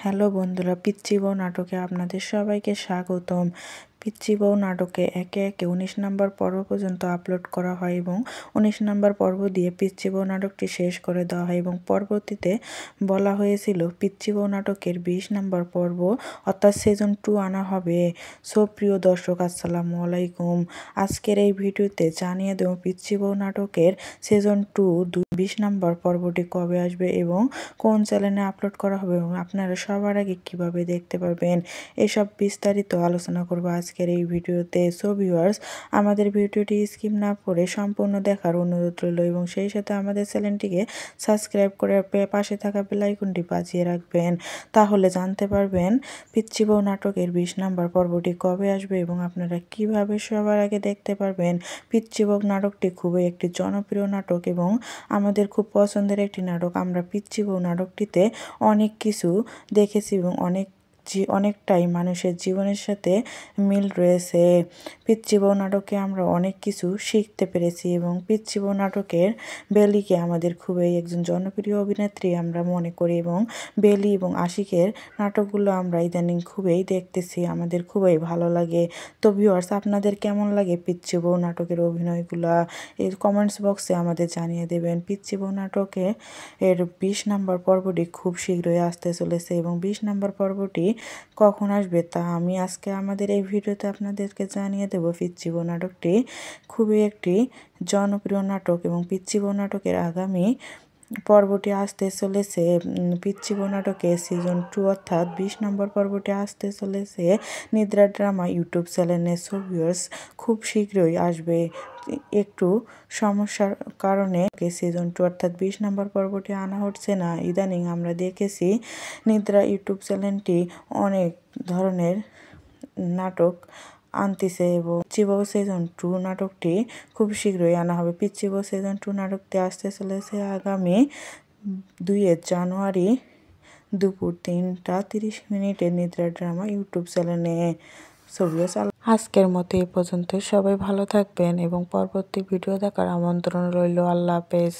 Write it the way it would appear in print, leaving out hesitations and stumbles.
Hello বন্ধুরা, পিচ্চি বউ নাটকে আপনাদের সবাইকে স্বাগতম। পিচ্চি বউ নাটকে একে একে 19 নম্বর পর্ব পর্যন্ত আপলোড করা হয় এবং 19 নম্বর পর্ব দিয়ে পিচ্চি বউ নাটকটি শেষ করে দেওয়া হয় এবং পরবর্তীতে বলা হয়েছিল পিচ্চি বউ নাটকের 20 নম্বর পর্ব অর্থাৎ সিজন 2 আনা হবে। সো প্রিয় দর্শক, আসসালামু আলাইকুম। আজকের এই ভিডিওতে জানিয়ে দেব পিচ্চি বউ নাটকের সিজন 2 20 নম্বর পর্বটি কবে আসবে এবং কোন চ্যানেলে আপলোড করা হবে এবং আপনারা সবার আগে কিভাবে দেখতে পারবেন, এসব বিস্তারিত আলোচনা করব আজকের এই ভিডিওতে। সো ভিউয়ার্স, আমাদের ভিডিওটি স্কিপ না করে সম্পূর্ণ দেখার অনুরোধ রইল এবং সেই সাথে আমাদের চ্যানেলটিকে সাবস্ক্রাইব করে পাশে থাকা বেল আইকনটি বাজিয়ে রাখবেন। তাহলে জানতে পারবেন পিচ্চি বউ নাটকের 20 নম্বর পর্বটি কবে আসবে এবং আপনারা কিভাবে সবার আগে দেখতে পারবেন। পিচ্চি বউ নাটকটি খুবই একটি জনপ্রিয় নাটক এবং আমাদের খুব পছন্দের একটি নাটক। আমরা পিচ্চি বউ নাটকটিতে অনেক কিছু দেখেছি এবং অনেকটাই মানুষের জীবনের সাথে মিল রয়েছে। পিচ্চি বউ নাটকে আমরা অনেক কিছু শিখতে পেরেছি এবং পিচ্চি বউ নাটকের বেলিকে আমাদের খুবই একজন জনপ্রিয় অভিনেত্রী আমরা মনে করি এবং বেলি এবং আশিকের নাটকগুলো আমরা ইদানিং খুবই দেখতেছি, আমাদের খুবই ভালো লাগে। তো ভিউয়ার্স, আপনাদের কেমন লাগে পিচ্চি বউ নাটকের অভিনয়গুলো এই কমেন্টস বক্সে আমাদের জানিয়ে দেবেন। পিচ্চি বউ নাটকে এর 20 নম্বর পর্বটি খুব শীঘ্রই আসতে চলেছে এবং 20 নম্বর পর্বটি কখন আসবে তা আমি আজকে আমাদের এই ভিডিওতে আপনাদেরকে জানিয়ে দেব। পিচ্চি বউ নাটকটি খুবই একটি জনপ্রিয় নাটক এবং পিচ্চি বউ নাটকের আগামী পর্বটি আসতে চলেছে। পিচ্চি বউ নাটকের সিজন 2 অর্থাৎ 20 নম্বর পর্বটি আসতে চলেছে নিদ্রা ড্রামা ইউটিউব চ্যানেলে। সো ভিউয়ার্স, খুব শীঘ্রই আসবে। একটু সমস্যার কারণে সিজন 2 অর্থাৎ 20 নম্বর পর্বটি আনা হচ্ছে না। ইদানিং আমরা দেখেছি নিদ্রা ইউটিউব চ্যানেলটি অনেক ধরনের নাটক আনতেছে এবং পিচ্চি বউ সিজন 2 নাটকটি খুব শীঘ্রই আনা হবে। পিচ্চি বউ সিজন 2 নাটকটি আসতে চলেছে আগামী 2 জানুয়ারি দুপুর 3টা 30 নিদ্রা ড্রামা ইউটিউব চ্যানেলে। আজকের মতো এই পর্যন্ত। সবাই ভালো থাকবেন এবং পরবর্তী ভিডিও দেখার আমন্ত্রণ রইল। আল্লাহ হাফেজ।